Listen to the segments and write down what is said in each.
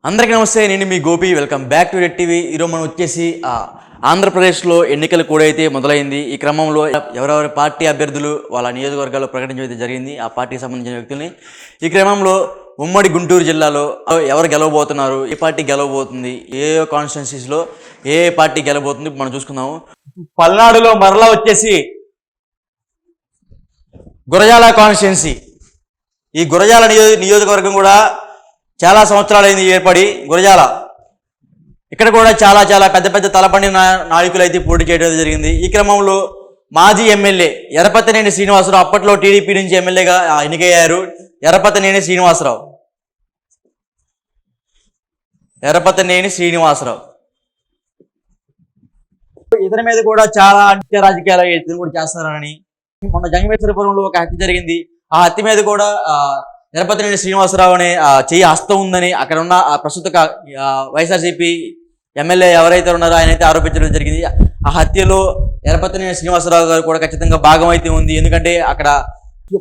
అందరికీ నమస్తే, నేను మీ Gopi. Welcome back to red TV. ఈరోజు మనం వచ్చేసి ఆంధ్రప్రదేశ్లో ఎన్నికలు కూడా అయితే మొదలైంది. ఈ క్రమంలో ఎవరెవరి పార్టీ అభ్యర్థులు వాళ్ళ నియోజకవర్గాల్లో ప్రకటించడం జరిగింది, ఆ పార్టీకి సంబంధించిన వ్యక్తుల్ని. ఈ క్రమంలో ఉమ్మడి గుంటూరు జిల్లాలో ఎవరు గెలవబోతున్నారు, ఏ పార్టీ గెలవబోతుంది, ఏ కాన్స్టిట్యున్సీస్లో ఏ పార్టీ గెలవబోతుంది మనం చూసుకుందాము. పల్నాడులో మరలా వచ్చేసి గురజాల కాన్స్టిట్యున్సీ. ఈ గురజాల నియోజకవర్గం కూడా చాలా సంవత్సరాలైంది ఏర్పడి. గురజాల ఇక్కడ కూడా చాలా చాలా పెద్ద పెద్ద తలపండి నాయకులు అయితే పోటీ చేయడం జరిగింది. ఈ క్రమంలో మాజీ ఎమ్మెల్యే ఎర్రపతినేని శ్రీనివాసరావు, అప్పట్లో టీడీపీ నుంచి ఎమ్మెల్యేగా ఎన్నికయ్యారు. ఎర్రపతినేని శ్రీనివాసరావు ఇతని మీద కూడా చాలా అంత్య రాజకీయాలు ఇతను కూడా చేస్తున్నారని, మొన్న జంగమేశ్వరపురంలో ఒక హత్య జరిగింది. ఆ హత్య మీద కూడా ఎర్రపతినేని శ్రీనివాసరావు అనే చెయ్యి హస్తం ఉందని అక్కడ ఉన్న ప్రస్తుత వైఎస్ఆర్సీపీ ఎమ్మెల్యే ఎవరైతే ఉన్నారో ఆయన అయితే ఆరోపించడం జరిగింది. ఆ హత్యలో ఎర్రపతినేని శ్రీనివాసరావు గారు కూడా ఖచ్చితంగా భాగం అయితే ఉంది. ఎందుకంటే అక్కడ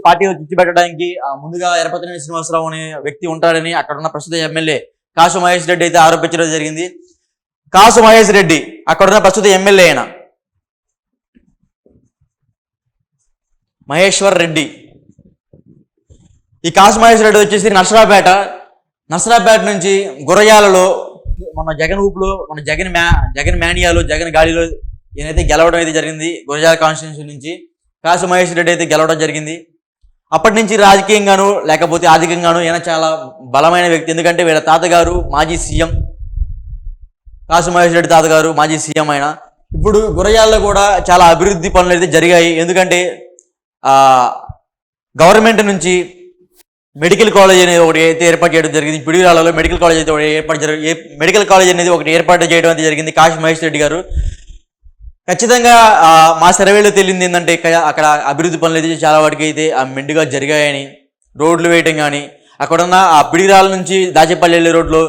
పార్టీ చిచ్చు పెట్టడానికి ముందుగా ఎర్రపతినేని శ్రీనివాసరావు అనే వ్యక్తి ఉంటాడని అక్కడ ఉన్న ప్రస్తుత ఎమ్మెల్యే కాసు మహేష్ రెడ్డి అయితే ఆరోపించడం జరిగింది. కాసు మహేష్ రెడ్డి అక్కడున్న ప్రస్తుత ఎమ్మెల్యే అయిన మహేశ్వర్ రెడ్డి. ఈ కాసు మహేష్ రెడ్డి వచ్చేసి నర్సరాపేట నుంచి గురజాలలో మన జగన్ ఊపులో, మన జగన్ మేనియాలో, జగన్ గాడిలో ఈయనైతే గెలవడం అయితే జరిగింది. గురజాల కాన్స్టిట్యున్సీ నుంచి కాసు మహేష్ రెడ్డి అయితే గెలవడం జరిగింది. అప్పటి నుంచి రాజకీయంగాను లేకపోతే ఆర్థికంగాను ఈయన చాలా బలమైన వ్యక్తి. ఎందుకంటే వీళ్ళ తాతగారు మాజీ సీఎం, కాసు మహేష్ రెడ్డి తాతగారు మాజీ సీఎం అయినా. ఇప్పుడు గురజాలలో కూడా చాలా అభివృద్ధి పనులు అయితే జరిగాయి. ఎందుకంటే గవర్నమెంట్ నుంచి మెడికల్ కాలేజ్ అనేది ఒకటి అయితే ఏర్పాటు చేయడం జరిగింది. పిడిరాలలో మెడికల్ కాలేజ్ అయితే మెడికల్ కాలేజ్ అనేది ఒకటి ఏర్పాటు చేయడం అయితే జరిగింది కాసు మహేష్ రెడ్డి గారు. ఖచ్చితంగా మా సర్వేలో తెలిసింది ఏంటంటే అక్కడ అభివృద్ధి పనులు అయితే చాలా వాటికి అయితే మెండుగా జరిగాయని, రోడ్లు వేయటం కానీ, అక్కడ ఉన్న ఆ పిడిరాల నుంచి దాచేపల్లి వెళ్ళే రోడ్లో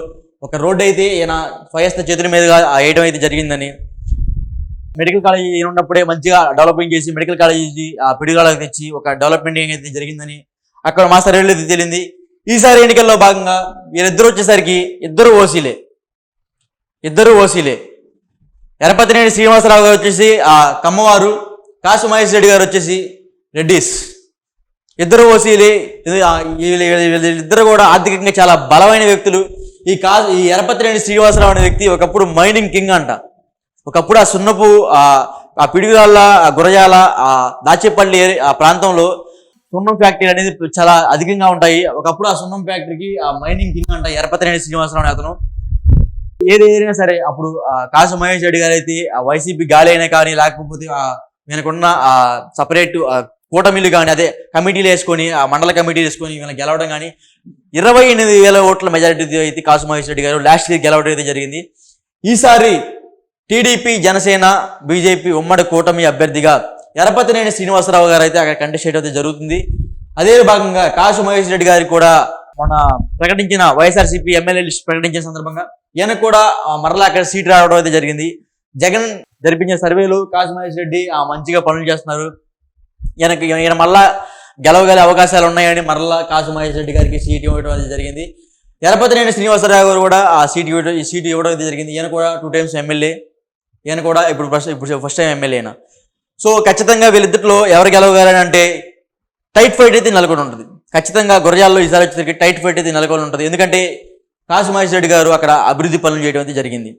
ఒక రోడ్డు అయితే ఈయన ఫయస్త చేతుల మీదుగా వేయడం అయితే జరిగిందని, మెడికల్ కాలేజీ ఉన్నప్పుడే మంచిగా డెవలపింగ్ చేసి మెడికల్ కాలేజీ పిడిగాలకు తెచ్చి ఒక డెవలప్మెంట్ అయితే జరిగిందని అక్కడ మా సర్వేలో అయితే తెలియంది. ఈసారి ఎన్నికల్లో భాగంగా వీరిద్దరు వచ్చేసరికి ఇద్దరు ఓసీలే. ఎర్రపతినేని శ్రీనివాసరావు గారు వచ్చేసి కమ్మవారు, కాసు మహేష్ రెడ్డి గారు వచ్చేసి రెడ్డిస్. ఇద్దరు ఓసీలే. వీళ్ళిద్దరు కూడా ఆర్థికంగా చాలా బలమైన వ్యక్తులు. ఈ ఎర్రపతినేని శ్రీనివాసరావు అనే వ్యక్తి ఒకప్పుడు మైనింగ్ కింగ్ అంట. ఒకప్పుడు ఆ సున్నపు ఆ పిడిగాళ్ళ, గురజాల, దాచేపల్లి ఆ ప్రాంతంలో సున్నం ఫ్యాక్టరీ అనేది చాలా అధికంగా ఉంటాయి. ఒకప్పుడు ఆ సున్నం ఫ్యాక్టరీకి ఆ మైనింగ్ కింగ్ అంట ఎర్రపతినేని శ్రీనివాసరావు అనే అతను. ఏదైనా సరే అప్పుడు కాసు మహేష్ రెడ్డి గారు అయితే వైసీపీ గాలి అయినా కానీ, లేకపోతే వీళ్ళకున్న సపరేట్ కూటమిలు కానీ, అదే కమిటీలు వేసుకొని మండల కమిటీలు వేసుకొని వీళ్ళ గెలవడం కానీ 28,000 ఓట్ల మెజారిటీ అయితే కాసు మహేష్ రెడ్డి గారు లాస్ట్ ఇయర్ గెలవడం అయితే జరిగింది. ఈసారి టీడీపీ, జనసేన, బీజేపీ ఉమ్మడి కూటమి అభ్యర్థిగా ఎర్రపతినేని శ్రీనివాసరావు గారు అయితే అక్కడ కంటెస్ట్ చేయడం అయితే జరుగుతుంది. అదే భాగంగా కాసు మహేష్ రెడ్డి గారికి కూడా మన ప్రకటించిన వైఎస్ఆర్సీపీ ఎమ్మెల్యే లిస్ట్ ప్రకటించిన సందర్భంగా ఈయనకు కూడా మరలా అక్కడ సీట్ రావడం అయితే జరిగింది. జగన్ జరిపించిన సర్వేలు కాసు మహేష్ రెడ్డి మంచిగా పనులు చేస్తున్నారు, ఈయన మరలా గెలవగలే అవకాశాలు ఉన్నాయని మరలా కాసు మహేష్ రెడ్డి గారికి సీట్ ఇవ్వడం అయితే జరిగింది. ఎర్రపతినేని శ్రీనివాసరావు గారు కూడా ఆ సీట్ ఇవ్వడం అయితే జరిగింది. ఈయన కూడా 2 times ఎమ్మెల్యే. ఈయన కూడా ఇప్పుడు ఫస్ట్ టైం ఎమ్మెల్యే అయినా. సో ఖచ్చితంగా వీళ్ళిద్దరిలో ఎవరు గెలవగలని అంటే టైట్ ఫైట్ అయితే నెలకొని ఉంటుంది. ఖచ్చితంగా గురజాల్లో ఈసారి వచ్చేసరికి టైట్ ఫైట్ అయితే నెలకొని ఉంటుంది. ఎందుకంటే కాసు మహేష్ రెడ్డి గారు అక్కడ అభివృద్ధి పనులు చేయడం అయితే జరిగింది.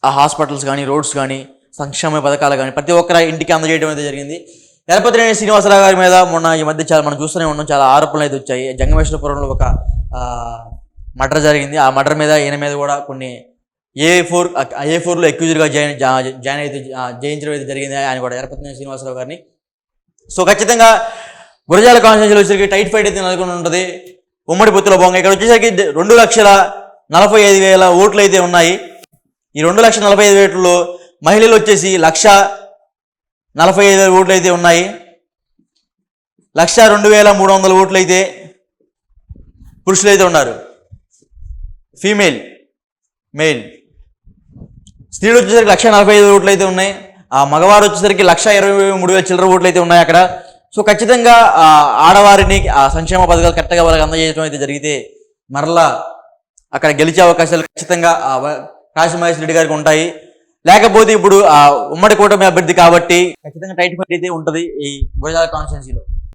ఆ హాస్పిటల్స్ కానీ, రోడ్స్ కానీ, సంక్షేమ పథకాలు కానీ ప్రతి ఒక్కరి ఇంటికి అందజేయడం అయితే జరిగింది. ఎర్రపతినేని శ్రీనివాసరావు గారి మీద మొన్న ఈ మధ్య చాలా మనం చూస్తూనే ఉన్నాం, చాలా ఆరోపణలు అయితే వచ్చాయి. జంగమేశ్వరపురంలో ఒక మర్డర్ జరిగింది. ఆ మర్డర్ మీద ఈయన మీద కూడా కొన్ని A4లో అక్యూజ్డ్గా జయించడం అయితే జరిగింది ఆయన కూడా, ఎర్రపతినేని శ్రీనివాసరావు గారిని. సో ఖచ్చితంగా గురజాల కాన్స్టిట్యున్సీలో వచ్చేసరికి టైట్ ఫైట్ అయితే నెలకొని ఉంటుంది. ఉమ్మడి పొత్తులో భాగంగా ఇక్కడ వచ్చేసరికి 2,45,000 ఓట్లు అయితే ఉన్నాయి. ఈ 2,45,000 మహిళలు వచ్చేసి 1,45,000 ఓట్లు అయితే ఉన్నాయి. 102,300 ఓట్లు అయితే పురుషులు అయితే ఉన్నారు. మెయిల్ స్త్రీలు వచ్చేసరికి 1,45,000 ఓట్లు అయితే ఉన్నాయి. మగవారు వచ్చేసరికి 1,23,000 చిల్లర ఓట్లు అయితే ఉన్నాయి అక్కడ. సో ఖచ్చితంగా ఆడవారిని సంక్షేమ పథకాలు కరెక్ట్గా వాళ్ళకి అందజేయడం అయితే జరిగితే మరలా అక్కడ గెలిచే అవకాశాలు ఖచ్చితంగా కాసు మహేష్ రెడ్డి గారికి ఉంటాయి. లేకపోతే ఇప్పుడు ఉమ్మడి కూటమి అభ్యర్థి కాబట్టి ఖచ్చితంగా టైట్ ఫైట్ అయితే ఉంటుంది ఈ గురజాల కాన్స్టిట్యున్సీలో.